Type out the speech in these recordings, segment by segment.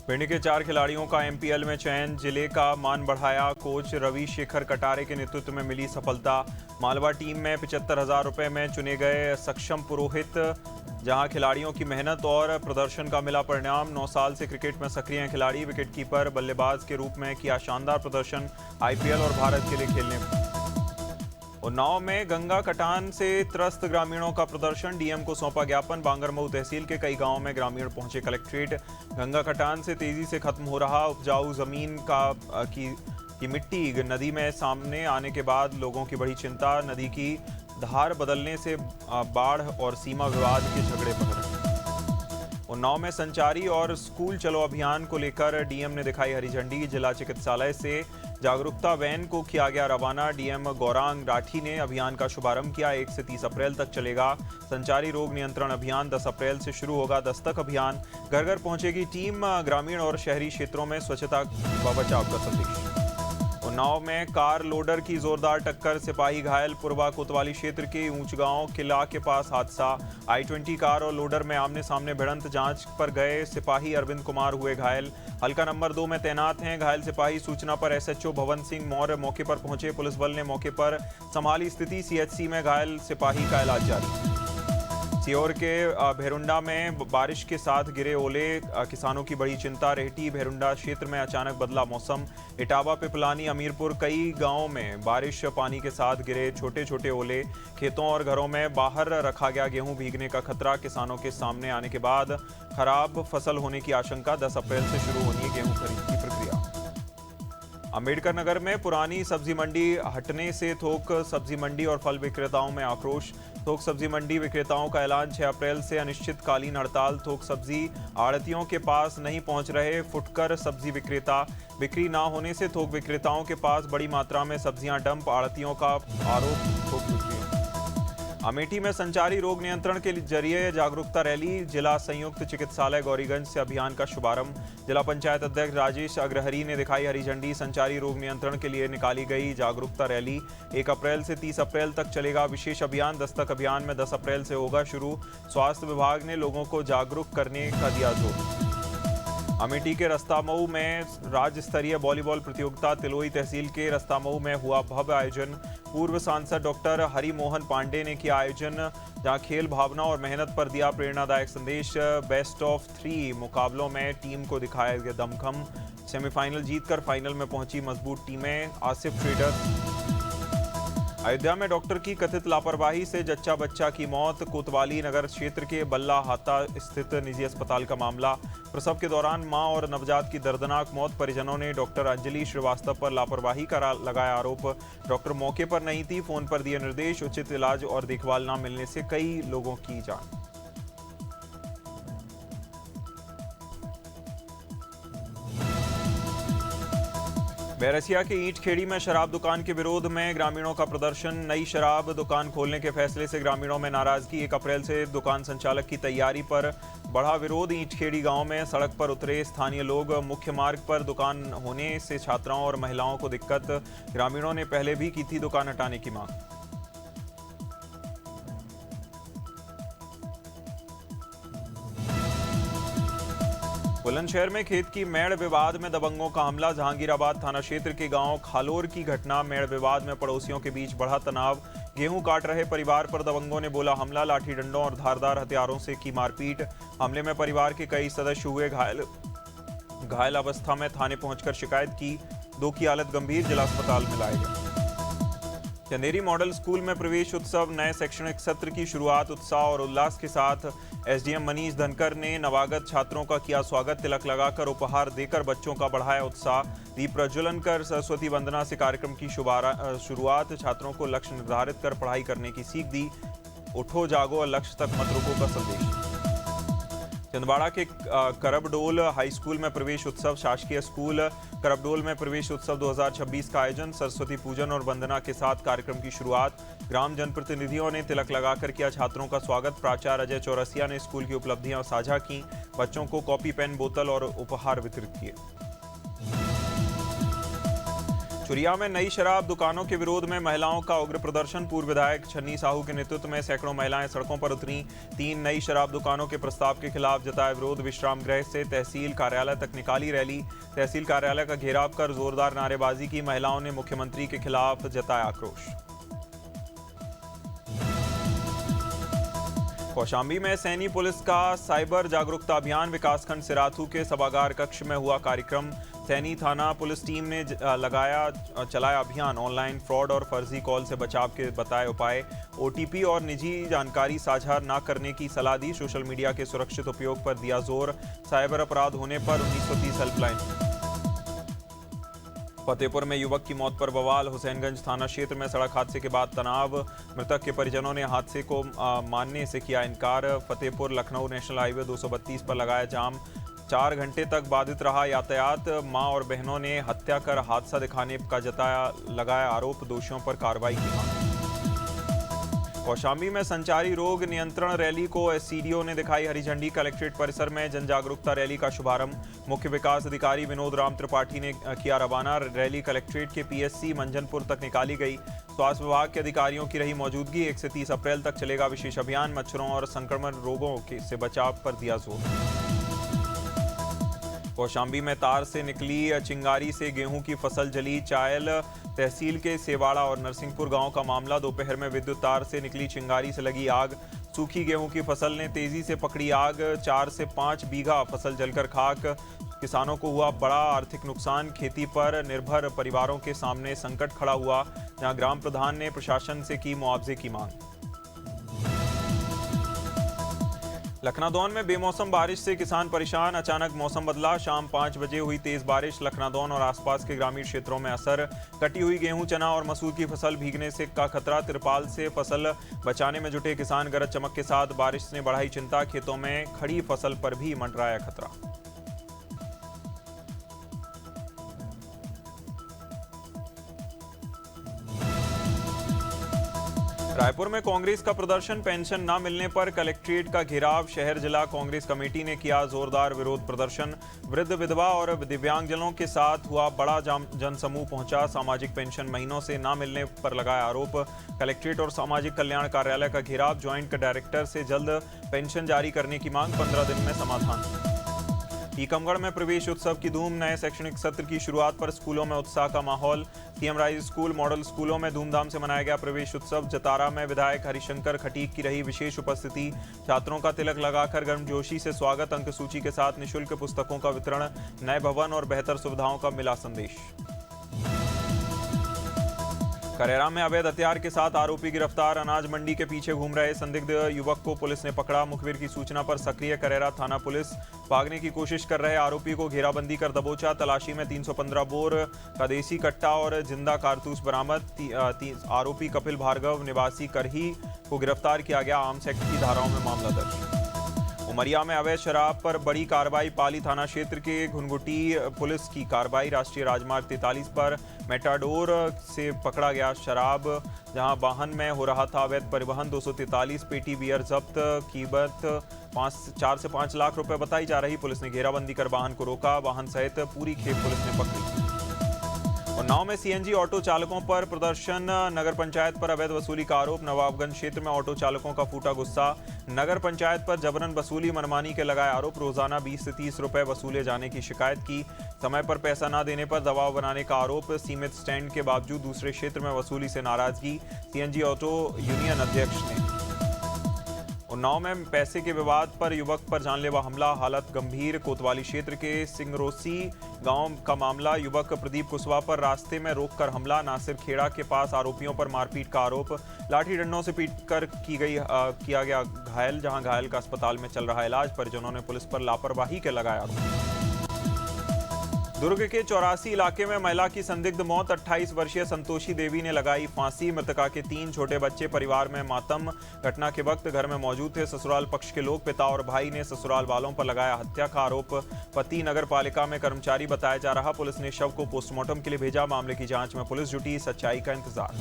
भिंड के 4 खिलाड़ियों का एमपीएल में चयन, जिले का मान बढ़ाया। कोच रवि शेखर कटारे के नेतृत्व में मिली सफलता। मालवा टीम में 75,000 रुपए में चुने गए सक्षम पुरोहित। जहां खिलाड़ियों की मेहनत और प्रदर्शन का मिला परिणाम। 9 साल से क्रिकेट में सक्रिय हैं खिलाड़ी। विकेटकीपर बल्लेबाज के रूप में किया शानदार प्रदर्शन। आईपीएल और भारत के लिए खेलने। उन्नाव में गंगा कटान से त्रस्त ग्रामीणों का प्रदर्शन, डीएम को सौंपा ज्ञापन। बांगरमऊ तहसील के कई गांवों में ग्रामीण पहुंचे कलेक्ट्रेट। गंगा कटान से तेजी से खत्म हो रहा उपजाऊ जमीन की मिट्टी नदी में सामने आने के बाद लोगों की बड़ी चिंता। नदी की धार बदलने से बाढ़ और सीमा विवाद के झगड़े बढ़ रहे हैं। उन्नाव में संचारी और स्कूल चलो अभियान को लेकर डीएम ने दिखाई हरी झंडी। जिला चिकित्सालय से जागरूकता वैन को किया गया रवाना। डीएम गौरांग राठी ने अभियान का शुभारंभ किया। 1 से 30 अप्रैल तक चलेगा संचारी रोग नियंत्रण अभियान। 10 अप्रैल से शुरू होगा दस्तक अभियान। घर घर पहुंचेगी टीम। ग्रामीण और शहरी क्षेत्रों में स्वच्छता व बचाव का संदेश। उन्नाव में कार लोडर की जोरदार टक्कर, सिपाही घायल। पूर्वा कोतवाली क्षेत्र के ऊंचगांव किला के पास हादसा। I-20 कार और लोडर में आमने सामने भिड़ंत, जांच पर गए सिपाही अरविंद कुमार हुए घायल। हल्का नंबर 2 में तैनात हैं घायल सिपाही। सूचना पर एसएचओ भवन सिंह मौर्य मौके पर पहुंचे। पुलिस बल ने मौके पर संभाली स्थिति। सीएचसी में घायल सिपाही का इलाज जारी। सीहोर के भेरुंडा में बारिश के साथ गिरे ओले, किसानों की बड़ी चिंता। रेहटी भेरुंडा क्षेत्र में अचानक बदला मौसम। इटावा पिपलानी अमीरपुर कई गांवों में बारिश पानी के साथ गिरे छोटे छोटे ओले। खेतों और घरों में बाहर रखा गया गेहूं भीगने का खतरा। किसानों के सामने आने के बाद खराब फसल होने की आशंका। 10 अप्रैल से शुरू होनी है गेहूं खरीद की प्रक्रिया। अंबेडकर नगर में पुरानी सब्जी मंडी हटने से थोक सब्जी मंडी और फल विक्रेताओं में आक्रोश। थोक सब्जी मंडी विक्रेताओं का ऐलान, 6 अप्रैल से अनिश्चितकालीन हड़ताल। थोक सब्जी आढ़तियों के पास नहीं पहुंच रहे फुटकर सब्जी विक्रेता। बिक्री ना होने से थोक विक्रेताओं के पास बड़ी मात्रा में सब्जियां डंप। आढ़तियों का आरोप थोक बिक्री। अमेठी में संचारी रोग नियंत्रण के जरिए जागरूकता रैली। जिला संयुक्त चिकित्सालय गौरीगंज से अभियान का शुभारंभ। जिला पंचायत अध्यक्ष राजेश अग्रहरी ने दिखाई हरी झंडी। संचारी रोग नियंत्रण के लिए निकाली गई जागरूकता रैली। 1 अप्रैल से 30 अप्रैल तक चलेगा विशेष अभियान। दस्तक अभियान में 10 अप्रैल से होगा शुरू। स्वास्थ्य विभाग ने लोगों को जागरूक करने का दिया जोर। अमेठी के रस्तामऊ में राज्य स्तरीय वॉलीबॉल प्रतियोगिता। तिलोई तहसील के रस्तामऊ में हुआ भव्य आयोजन। पूर्व सांसद डॉक्टर हरि मोहन पांडे ने किया आयोजन, जहां खेल भावना और मेहनत पर दिया प्रेरणादायक संदेश। बेस्ट ऑफ 3 मुकाबलों में टीम को दिखाया गया दमखम। सेमीफाइनल जीतकर फाइनल में पहुंची मजबूत टीमें। आसिफ ट्रेडर्स। अयोध्या में डॉक्टर की कथित लापरवाही से जच्चा बच्चा की मौत। कोतवाली नगर क्षेत्र के बल्ला हाता स्थित निजी अस्पताल का मामला। प्रसव के दौरान मां और नवजात की दर्दनाक मौत। परिजनों ने डॉक्टर अंजलि श्रीवास्तव पर लापरवाही का लगाया आरोप। डॉक्टर मौके पर नहीं थी, फोन पर दिए निर्देश। उचित इलाज और देखभाल न मिलने से कई लोगों की जान। बैरसिया के ईंट खेड़ी में शराब दुकान के विरोध में ग्रामीणों का प्रदर्शन। नई शराब दुकान खोलने के फैसले से ग्रामीणों में नाराजगी। 1 अप्रैल से दुकान संचालक की तैयारी पर बढ़ा विरोध। ईंट खेड़ी गांव में सड़क पर उतरे स्थानीय लोग। मुख्य मार्ग पर दुकान होने से छात्राओं और महिलाओं को दिक्कत। ग्रामीणों ने पहले भी की थी दुकान हटाने की मांग। बुलंदशहर में खेत की मेड़ विवाद में दबंगों का हमला। जहांगीराबाद थाना क्षेत्र के गांव खालोर की घटना। मेड़ विवाद में पड़ोसियों के बीच बढ़ा तनाव। गेहूं काट रहे परिवार पर दबंगों ने बोला हमला। लाठी डंडों और धारदार हथियारों से की मारपीट। हमले में परिवार के कई सदस्य हुए घायल अवस्था में थाने पहुंचकर शिकायत की। 2 की हालत गंभीर, जिला अस्पताल में लाए गए। चंदेरी मॉडल स्कूल में प्रवेश उत्सव। नए शैक्षणिक सत्र की शुरुआत उत्साह और उल्लास के साथ। एसडीएम मनीष धनकर ने नवागत छात्रों का किया स्वागत। तिलक लगाकर उपहार देकर बच्चों का बढ़ाया उत्साह। दीप प्रज्वलन कर सरस्वती वंदना से कार्यक्रम की शुरुआत। छात्रों को लक्ष्य निर्धारित कर पढ़ाई करने की सीख दी। उठो जागो और लक्ष्य तक मत रुको का संदेश। छिंदवाड़ा के करबडोल हाई स्कूल में प्रवेश उत्सव। शासकीय स्कूल करबडोल में प्रवेश उत्सव 2026 का आयोजन। सरस्वती पूजन और वंदना के साथ कार्यक्रम की शुरुआत। ग्राम जनप्रतिनिधियों ने तिलक लगाकर किया छात्रों का स्वागत। प्राचार्य अजय चौरसिया ने स्कूल की उपलब्धियां साझा की। बच्चों को कॉपी, पेन, बोतल और उपहार वितरित किए। चुरिया में नई शराब दुकानों के विरोध में महिलाओं का उग्र प्रदर्शन। पूर्व विधायक छन्नी साहू के नेतृत्व में सैकड़ों महिलाएं सड़कों पर उतरी। 3 नई शराब दुकानों के प्रस्ताव के खिलाफ जताया विरोध। विश्राम गृह से तहसील कार्यालय तक निकाली रैली। तहसील कार्यालय का घेराव कर जोरदार नारेबाजी की। महिलाओं ने मुख्यमंत्री के खिलाफ जताया आक्रोश। कौशाम्बी में सैनी पुलिस का साइबर जागरूकता अभियान। विकासखंड सिराथू के सभागार कक्ष में हुआ कार्यक्रम। सैनी थाना पुलिस टीम ने चलाया अभियान। ऑनलाइन फ्रॉड और फर्जी कॉल से बचाव के बताए उपाय। ओटीपी और निजी जानकारी साझा न करने की सलाह दी। सोशल मीडिया के सुरक्षित उपयोग पर दिया जोर। साइबर अपराध होने पर 1930 हेल्पलाइन। फतेहपुर में युवक की मौत पर बवाल। हुसैनगंज थाना क्षेत्र में सड़क हादसे के बाद तनाव। मृतक के परिजनों ने हादसे को मानने से किया इनकार। फतेहपुर लखनऊ नेशनल हाईवे 232 पर लगाया जाम। 4 घंटे तक बाधित रहा यातायात। मां और बहनों ने हत्या कर हादसा दिखाने का लगाया आरोप। दोषियों पर कार्रवाई की मांग। कौशाम्बी में संचारी रोग नियंत्रण रैली को एससीडीओ ने दिखाई हरी झंडी। कलेक्ट्रेट परिसर में जन जागरूकता रैली का शुभारंभ। मुख्य विकास अधिकारी विनोद राम त्रिपाठी ने किया रवाना। रैली कलेक्ट्रेट के पीएससी मंजनपुर तक निकाली गई। स्वास्थ्य विभाग के अधिकारियों की रही मौजूदगी। 1 से 30 अप्रैल तक चलेगा विशेष अभियान। मच्छरों और संक्रमण रोगों से बचाव पर दिया जोर। कौशाम्बी में तार से निकली चिंगारी से गेहूं की फसल जली। चायल तहसील के सेवाड़ा और नरसिंहपुर गांव का मामला। दोपहर में विद्युत तार से निकली चिंगारी से लगी आग। सूखी गेहूं की फसल ने तेजी से पकड़ी आग। 4 से 5 बीघा फसल जलकर खाक। किसानों को हुआ बड़ा आर्थिक नुकसान। खेती पर निर्भर परिवारों के सामने संकट खड़ा हुआ, जहां ग्राम प्रधान ने प्रशासन से की मुआवजे की मांग। लखनादौन में बेमौसम बारिश से किसान परेशान। अचानक मौसम बदला। शाम 5 बजे हुई तेज बारिश। लखनादौन और आसपास के ग्रामीण क्षेत्रों में असर। कटी हुई गेहूं, चना और मसूर की फसल भीगने से का खतरा। तिरपाल से फसल बचाने में जुटे किसान। गरज चमक के साथ बारिश ने बढ़ाई चिंता। खेतों में खड़ी फसल पर भी मंडराया खतरा। रायपुर में कांग्रेस का प्रदर्शन। पेंशन न मिलने पर कलेक्ट्रेट का घेराव। शहर जिला कांग्रेस कमेटी ने किया जोरदार विरोध प्रदर्शन। वृद्ध, विधवा और दिव्यांगजनों के साथ हुआ बड़ा जनसमूह पहुंचा। सामाजिक पेंशन महीनों से न मिलने पर लगाया आरोप। कलेक्ट्रेट और सामाजिक कल्याण कार्यालय का घेराव। ज्वाइंट डायरेक्टर से जल्द पेंशन जारी करने की मांग। 15 दिन में समाधान। टीकमगढ़ में प्रवेश उत्सव की धूम। नए शैक्षणिक सत्र की शुरुआत पर स्कूलों में उत्साह का माहौल। सीएम राइज स्कूल, मॉडल स्कूलों में धूमधाम से मनाया गया प्रवेश उत्सव। जतारा में विधायक हरिशंकर खटीक की रही विशेष उपस्थिति। छात्रों का तिलक लगाकर गर्मजोशी से स्वागत। अंक सूची के साथ निःशुल्क पुस्तकों का वितरण। नए भवन और बेहतर सुविधाओं का मिला संदेश। करेरा में अवैध हथियार के साथ आरोपी गिरफ्तार। अनाज मंडी के पीछे घूम रहे संदिग्ध युवक को पुलिस ने पकड़ा। मुखबिर की सूचना पर सक्रिय करेरा थाना पुलिस। भागने की कोशिश कर रहे आरोपी को घेराबंदी कर दबोचा। तलाशी में 315 बोर का देसी कट्टा और जिंदा कारतूस बरामद। आरोपी कपिल भार्गव निवासी करही को गिरफ्तार किया गया। आर्म्स एक्ट की धाराओं में मामला दर्ज। उमरिया में अवैध शराब पर बड़ी कार्रवाई। पाली थाना क्षेत्र के घुनघुटी पुलिस की कार्रवाई। राष्ट्रीय राजमार्ग 43 पर मेटाडोर से पकड़ा गया शराब, जहां वाहन में हो रहा था अवैध परिवहन। 243 पेटी बियर जब्त। कीमत 4 से 5 लाख रुपए बताई जा रही। पुलिस ने घेराबंदी कर वाहन को रोका। वाहन सहित पूरी खेप पुलिस ने पकड़ी। उन्नाव में सीएनजी ऑटो चालकों पर प्रदर्शन। नगर पंचायत पर अवैध वसूली का आरोप। नवाबगंज क्षेत्र में ऑटो चालकों का फूटा गुस्सा। नगर पंचायत पर जबरन वसूली, मनमानी के लगाए आरोप। रोजाना 20 से 30 रुपए वसूले जाने की शिकायत की। समय पर पैसा न देने पर दबाव बनाने का आरोप। सीमित स्टैंड के बावजूद दूसरे क्षेत्र में वसूली से नाराजगी। सीएनजी ऑटो यूनियन अध्यक्ष ने। उन्नाव में पैसे के विवाद पर युवक पर जानलेवा हमला। हालत गंभीर। कोतवाली क्षेत्र के सिंगरोसी गांव का मामला। युवक प्रदीप कुशवाहा पर रास्ते में रोककर हमला। नासिर खेड़ा के पास आरोपियों पर मारपीट का आरोप। लाठी डंडों से पीटकर किया गया घायल, जहां घायल का अस्पताल में चल रहा इलाज। परिजनों ने पुलिस पर लापरवाही के लगाया आरोप। दुर्ग के 84 इलाके में महिला की संदिग्ध मौत। 28 वर्षीय संतोषी देवी ने लगाई फांसी। मृतका के 3 छोटे बच्चे। परिवार में मातम। घटना के वक्त घर में मौजूद थे ससुराल पक्ष के लोग। पिता और भाई ने ससुराल वालों पर लगाया हत्या का आरोप। पति नगर पालिका में कर्मचारी बताया जा रहा। पुलिस ने शव को पोस्टमार्टम के लिए भेजा। मामले की जांच में पुलिस जुटी। सच्चाई का इंतजार।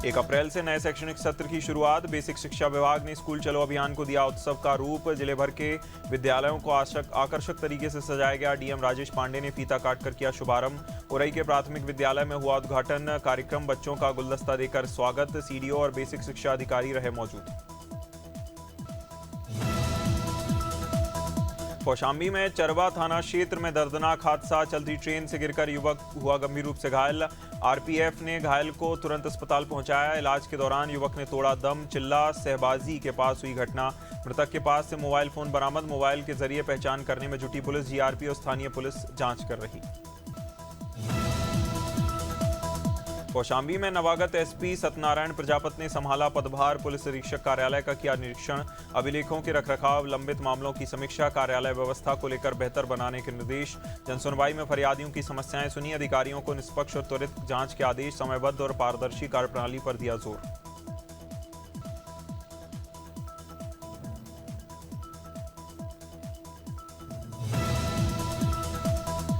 1 अप्रैल से नए शैक्षणिक सत्र की शुरुआत। बेसिक शिक्षा विभाग ने स्कूल चलो अभियान को दिया उत्सव का रूप। जिले भर के विद्यालयों को आकर्षक तरीके से सजाया गया। डीएम राजेश पांडे ने फीता काटकर किया शुभारंभ। उरई के प्राथमिक विद्यालय में हुआ उद्घाटन कार्यक्रम। बच्चों का गुलदस्ता देकर स्वागत। सीडीओ और बेसिक शिक्षा अधिकारी रहे मौजूद। कौशाम्बी में चरवा थाना क्षेत्र में दर्दनाक हादसा। चलती ट्रेन से गिरकर युवक हुआ गंभीर रूप से घायल। आरपीएफ ने घायल को तुरंत अस्पताल पहुंचाया। इलाज के दौरान युवक ने तोड़ा दम। चिल्ला सहबाजी के पास हुई घटना। मृतक के पास से मोबाइल फोन बरामद। मोबाइल के जरिए पहचान करने में जुटी पुलिस। जीआरपी और स्थानीय पुलिस जांच कर रही। कौशाम्बी में नवागत एसपी सत्यनारायण प्रजापत ने संभाला पदभार। पुलिस अधीक्षक कार्यालय का किया निरीक्षण। अभिलेखों के रखरखाव, लंबित मामलों की समीक्षा, कार्यालय व्यवस्था को लेकर बेहतर बनाने के निर्देश। जनसुनवाई में फरियादियों की समस्याएं सुनी। अधिकारियों को निष्पक्ष और त्वरित जांच के आदेश। समयबद्ध और पारदर्शी कार्यप्रणाली पर दिया जोर।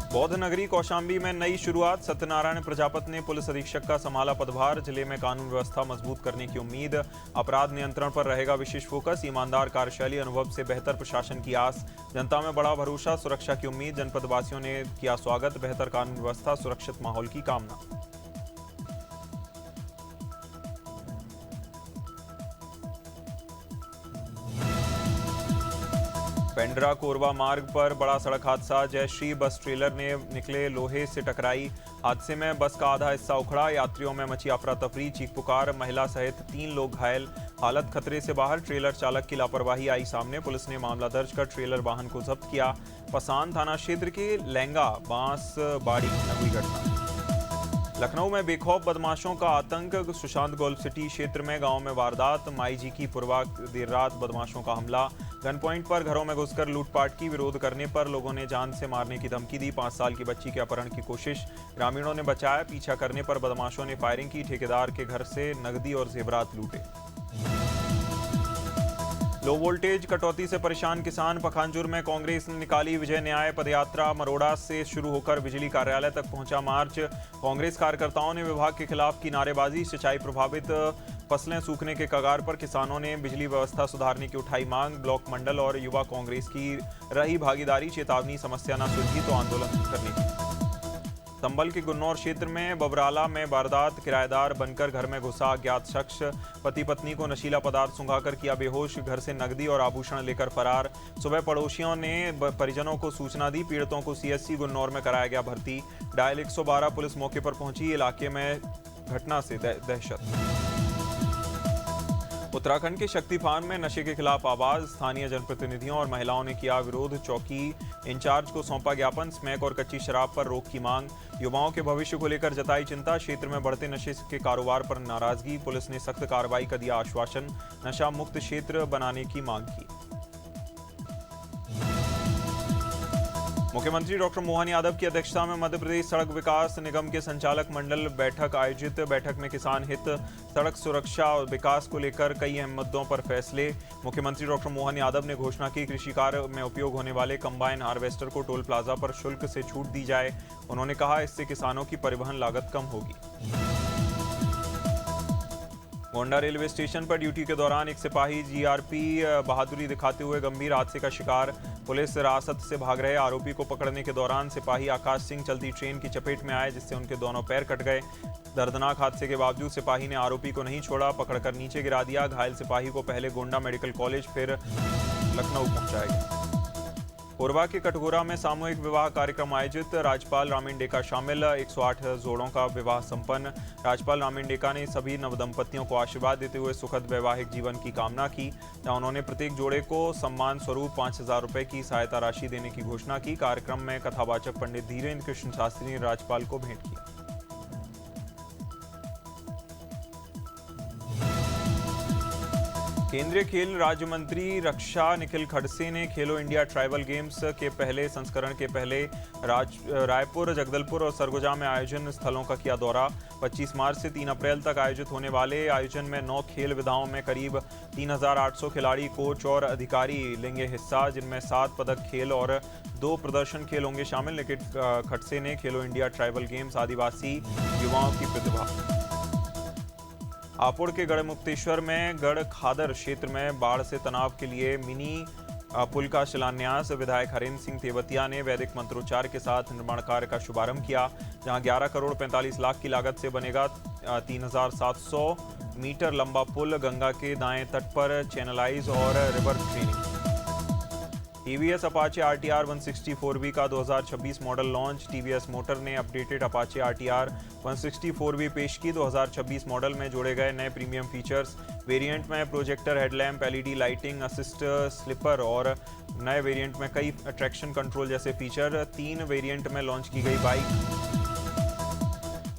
बौद्ध नगरी कौशाम्बी में नई शुरुआत। सत्यनारायण प्रजापत ने पुलिस अधीक्षक का संभाला पदभार। जिले में कानून व्यवस्था मजबूत करने की उम्मीद। अपराध नियंत्रण पर रहेगा विशेष फोकस। ईमानदार कार्यशैली, अनुभव से बेहतर प्रशासन की आस। जनता में बड़ा भरोसा, सुरक्षा की उम्मीद। जनपद वासियों ने किया स्वागत। बेहतर कानून व्यवस्था, सुरक्षित माहौल की कामना। पेंड्रा कोरबा मार्ग पर बड़ा सड़क हादसा। जयश्री बस ट्रेलर ने निकले लोहे से टकराई। हादसे में बस का आधा हिस्सा उखड़ा। यात्रियों में मची अफरा तफरी, चीख पुकार। महिला सहित 3 लोग घायल, हालत खतरे से बाहर। ट्रेलर चालक की लापरवाही आई सामने। पुलिस ने मामला दर्ज कर ट्रेलर वाहन को जब्त किया। पसान थाना क्षेत्र के लहंगा बांस बाड़ी में हुई घटना। लखनऊ में बेखौफ बदमाशों का आतंक। सुशांत गोल्फ सिटी क्षेत्र में गांव में वारदात। माई जी की पूर्वा देर रात बदमाशों का हमला। गन पॉइंट पर घरों में घुसकर लूटपाट की। विरोध करने पर लोगों ने जान से मारने की धमकी दी। 5 साल की बच्ची के अपहरण की कोशिश। ग्रामीणों ने बचाया। पीछा करने पर बदमाशों ने फायरिंग की। ठेकेदार के घर से नकदी और जेवरात लूटे। लो वोल्टेज कटौती से परेशान किसान। पखानजूर में कांग्रेस ने निकाली विजय न्याय पदयात्रा। मरोड़ा से शुरू होकर बिजली कार्यालय तक पहुंचा मार्च। कांग्रेस कार्यकर्ताओं ने विभाग के खिलाफ की नारेबाजी। सिंचाई प्रभावित फसलें सूखने के कगार पर। किसानों ने बिजली व्यवस्था सुधारने की उठाई मांग। ब्लॉक मंडल और युवा कांग्रेस की रही भागीदारी। चेतावनी, समस्या न सुलझी तो आंदोलन करने की। संभल के गुन्नौर क्षेत्र में बबराला में वारदात। किराएदार बनकर घर में घुसा अज्ञात शख्स। पति पत्नी को नशीला पदार्थ सुंघाकर किया बेहोश। घर से नकदी और आभूषण लेकर फरार। सुबह पड़ोसियों ने परिजनों को सूचना दी। पीड़ितों को सीएचसी गुन्नौर में कराया गया भर्ती। डायल 112 पुलिस मौके पर पहुंची। इलाके में घटना से दहशत। उत्तराखंड के शक्ति फार्म में नशे के खिलाफ आवाज। स्थानीय जनप्रतिनिधियों और महिलाओं ने किया विरोध। चौकी इंचार्ज को सौंपा ज्ञापन। स्मैक और कच्ची शराब पर रोक की मांग। युवाओं के भविष्य को लेकर जताई चिंता। क्षेत्र में बढ़ते नशे के कारोबार पर नाराजगी। पुलिस ने सख्त कार्रवाई का दिया आश्वासन। नशा मुक्त क्षेत्र बनाने की मांग की। मुख्यमंत्री डॉक्टर मोहन यादव की अध्यक्षता में मध्य प्रदेश सड़क विकास निगम के संचालक मंडल बैठक आयोजित। बैठक में किसान हित, सड़क सुरक्षा और विकास को लेकर कई अहम मुद्दों पर फैसले। मुख्यमंत्री डॉक्टर मोहन यादव ने घोषणा की कृषि कार्य में उपयोग होने वाले कंबाइन हार्वेस्टर को टोल प्लाजा पर शुल्क से छूट दी जाए। उन्होंने कहा इससे किसानों की परिवहन लागत कम होगी। गोंडा रेलवे स्टेशन पर ड्यूटी के दौरान एक सिपाही जीआरपी बहादुरी दिखाते हुए गंभीर हादसे का शिकार। पुलिस हिरासत से भाग रहे आरोपी को पकड़ने के दौरान सिपाही आकाश सिंह चलती ट्रेन की चपेट में आए, जिससे उनके दोनों पैर कट गए। दर्दनाक हादसे के बावजूद सिपाही ने आरोपी को नहीं छोड़ा, पकड़कर नीचे गिरा दिया। घायल सिपाही को पहले गोंडा मेडिकल कॉलेज फिर लखनऊ पहुंचाया गया। कोरबा के कटघोरा में सामूहिक विवाह कार्यक्रम आयोजित। राज्यपाल रामीन डेका शामिल। 108 जोड़ों का विवाह संपन्न। राज्यपाल रामीन डेका ने सभी नवदंपतियों को आशीर्वाद देते हुए सुखद वैवाहिक जीवन की कामना की। जहां उन्होंने प्रत्येक जोड़े को सम्मान स्वरूप 5000 रुपए की सहायता राशि देने की घोषणा की। कार्यक्रम में कथावाचक पंडित धीरेन्द्र कृष्ण शास्त्री ने राज्यपाल को भेंट किया। केंद्रीय खेल राज्य मंत्री रक्षा निखिल खड़से ने खेलो इंडिया ट्राइबल गेम्स के पहले संस्करण के पहले रायपुर, जगदलपुर और सरगुजा में आयोजन स्थलों का किया दौरा। 25 मार्च से 3 अप्रैल तक आयोजित होने वाले आयोजन में 9 खेल विधाओं में करीब 3800 खिलाड़ी, कोच और अधिकारी लेंगे हिस्सा, जिनमें 7 पदक खेल और 2 प्रदर्शन खेल होंगे शामिल। निखिल खड़से ने खेलो इंडिया ट्राइबल गेम्स आदिवासी युवाओं की प्रतिभा हापुड़ के गढ़मुक्तेश्वर में गढ़ खादर क्षेत्र में बाढ़ से तनाव के लिए मिनी पुल का शिलान्यास विधायक हरेंद्र सिंह तेवतिया ने वैदिक मंत्रोच्चार के साथ निर्माण कार्य का शुभारंभ किया, जहां 11 करोड़ 45 लाख की लागत से बनेगा 3700 मीटर लंबा पुल गंगा के दाएं तट पर चैनलाइज और river training. TVS Apache RTR 164V का 2026 मॉडल लॉन्च। टीवीएस मोटर ने अपडेटेड अपाचे आरटीआर 164V पेश की। 2026 मॉडल में जोड़े गए नए प्रीमियम फीचर्स। वेरिएंट में projector headlamp, LED lighting, assist slipper और नए वेरिएंट में कई ट्रैक्शन कंट्रोल जैसे फीचर। 3 वेरिएंट में लॉन्च की गई बाइक।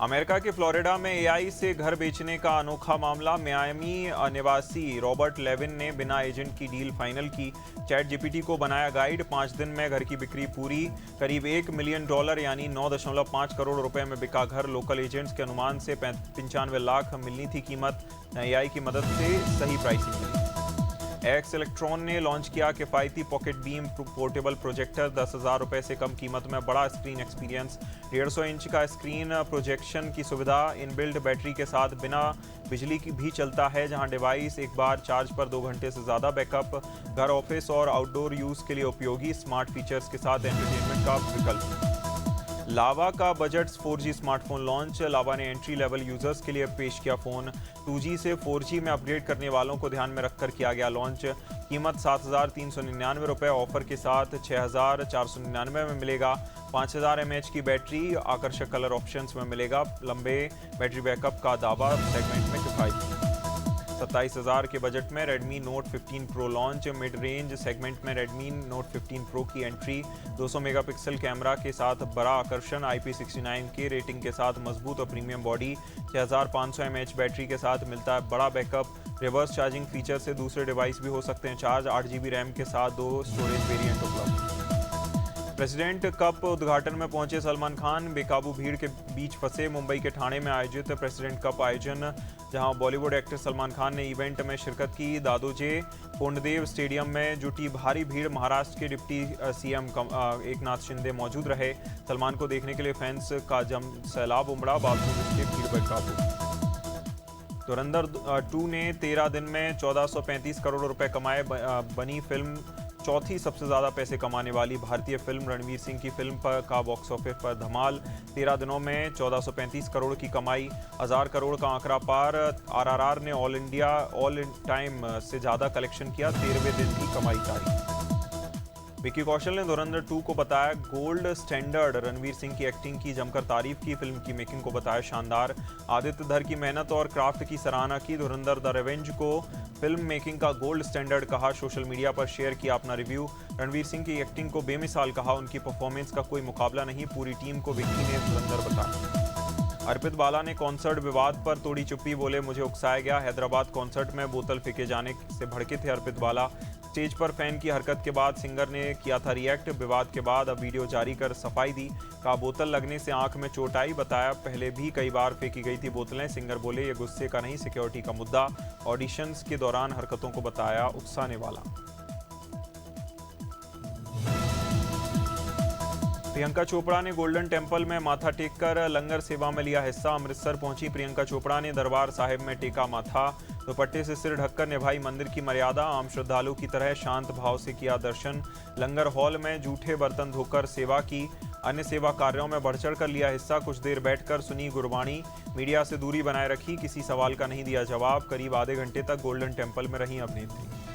अमेरिका के फ्लोरिडा में एआई से घर बेचने का अनोखा मामला। मियामी निवासी रॉबर्ट लेविन ने बिना एजेंट की डील फाइनल की। चैट जीपीटी को बनाया गाइड। 5 दिन में घर की बिक्री पूरी। करीब $1 मिलियन यानी 9.5 करोड़ रुपए में बिका घर। लोकल एजेंट्स के अनुमान से 95 लाख मिलनी थी कीमत। एआई की मदद से सही प्राइसिंग मिली। एक्स इलेक्ट्रॉन ने लॉन्च किया किफायती पॉकेट बीम पोर्टेबल प्रोजेक्टर। 10,000 रुपए से कम कीमत में बड़ा स्क्रीन एक्सपीरियंस। 150 इंच का स्क्रीन प्रोजेक्शन की सुविधा। इनबिल्ट बैटरी के साथ बिना बिजली की भी चलता है, जहां डिवाइस एक बार चार्ज पर 2 घंटे से ज़्यादा बैकअप। घर, ऑफिस और आउटडोर यूज़ के लिए उपयोगी। स्मार्ट फीचर्स के साथ एंटरटेनमेंट का विकल्प। लावा का बजट 4G स्मार्टफोन लॉन्च। लावा ने एंट्री लेवल यूजर्स के लिए पेश किया फोन। 2G से 4G में अपग्रेड करने वालों को ध्यान में रखकर किया गया लॉन्च। कीमत 7,399 रुपये। ऑफर के साथ 6,499 में मिलेगा। 5000 mAh की बैटरी। आकर्षक कलर ऑप्शंस में मिलेगा। लंबे बैटरी बैकअप का दावा। सेगमेंट में किफायती। 27,000 के बजट में Redmi Note 15 Pro launch. Mid range segment में Redmi Note 15 Pro की एंट्री। 200 मेगापिक्सल कैमरा के साथ बड़ा आकर्षण। IP69 के रेटिंग के साथ मजबूत और प्रीमियम बॉडी। 6500 mAh बैटरी के साथ मिलता है बड़ा बैकअप। रिवर्स चार्जिंग फीचर से दूसरे डिवाइस भी हो सकते हैं चार्ज। 8GB रैम के साथ 2 स्टोरेज वेरिएंट उपलब्ध। प्रेसिडेंट कप उद्घाटन में पहुंचे सलमान खान। बेकाबू भीड़ के बीच फंसे। मुंबई के ठाणे में आयोजित प्रेसिडेंट कप आयोजन, जहां बॉलीवुड एक्टर सलमान खान ने इवेंट में शिरकत की। दादोजे कोंडदेव स्टेडियम में जुटी भारी भीड़। महाराष्ट्र के डिप्टी सीएम एकनाथ शिंदे मौजूद रहे। सलमान को देखने के लिए फैंस का सैलाब उमड़ा। बावजूद इसके भीड़ बेकाबू। धुरंधर 2 ने 13 दिन में 1435 करोड़ रुपए कमाए। बनी फिल्म चौथी सबसे ज़्यादा पैसे कमाने वाली भारतीय फिल्म। रणवीर सिंह की फिल्म का बॉक्स ऑफिस पर धमाल। 13 दिनों में 1435 करोड़ की कमाई। 1000 करोड़ का आंकड़ा पार। आरआरआर ने ऑल टाइम से ज़्यादा कलेक्शन किया। 13वें दिन की कमाई जारी। विकी कौशल ने धुरंधर 2 को बताया गोल्ड स्टैंडर्ड। रणवीर सिंह की एक्टिंग की जमकर तारीफ की। फिल्म की मेकिंग को बताया शानदार। आदित्य धर की मेहनत और क्राफ्ट की सराहना की। धुरंधर द रिवेंज को फिल्म मेकिंग का गोल्ड स्टैंडर्ड कहा। सोशल मीडिया पर शेयर किया अपना रिव्यू। रणवीर सिंह की एक्टिंग को बेमिसाल कहा। उनकी परफॉर्मेंस का कोई मुकाबला नहीं। पूरी टीम को विक्की ने धुरंधर बताया। अर्पित बाला ने कॉन्सर्ट विवाद पर तोड़ी चुप्पी। बोले मुझे उकसाया गया। हैदराबाद कॉन्सर्ट में बोतल फेंके जाने से भड़के थे अर्पित बाला। स्टेज पर फैन की हरकत के बाद सिंगर ने किया था रिएक्ट। विवाद के बाद अब वीडियो जारी कर सफाई दी। कहा बोतल लगने से आंख में चोट आई। बताया पहले भी कई बार फेंकी गई थी बोतलें। सिंगर बोले ये गुस्से का नहीं, सिक्योरिटी का मुद्दा। ऑडिशंस के दौरान हरकतों को बताया उकसाने वाला। प्रियंका चोपड़ा ने गोल्डन टेम्पल में माथा टेककर लंगर सेवा में लिया हिस्सा। अमृतसर पहुंची प्रियंका चोपड़ा ने दरबार साहिब में टेका माथा। दुपट्टे से सिर ढककर निभाई मंदिर की मर्यादा। आम श्रद्धालु की तरह शांत भाव से किया दर्शन। लंगर हॉल में जूठे बर्तन धोकर सेवा की। अन्य सेवा कार्यों में बढ़ चढ़ कर लिया हिस्सा। कुछ देर बैठकर सुनी गुरबाणी। मीडिया से दूरी बनाए रखी। किसी सवाल का नहीं दिया जवाब। करीब आधे घंटे तक गोल्डन टेम्पल में रही अभिनेत्री।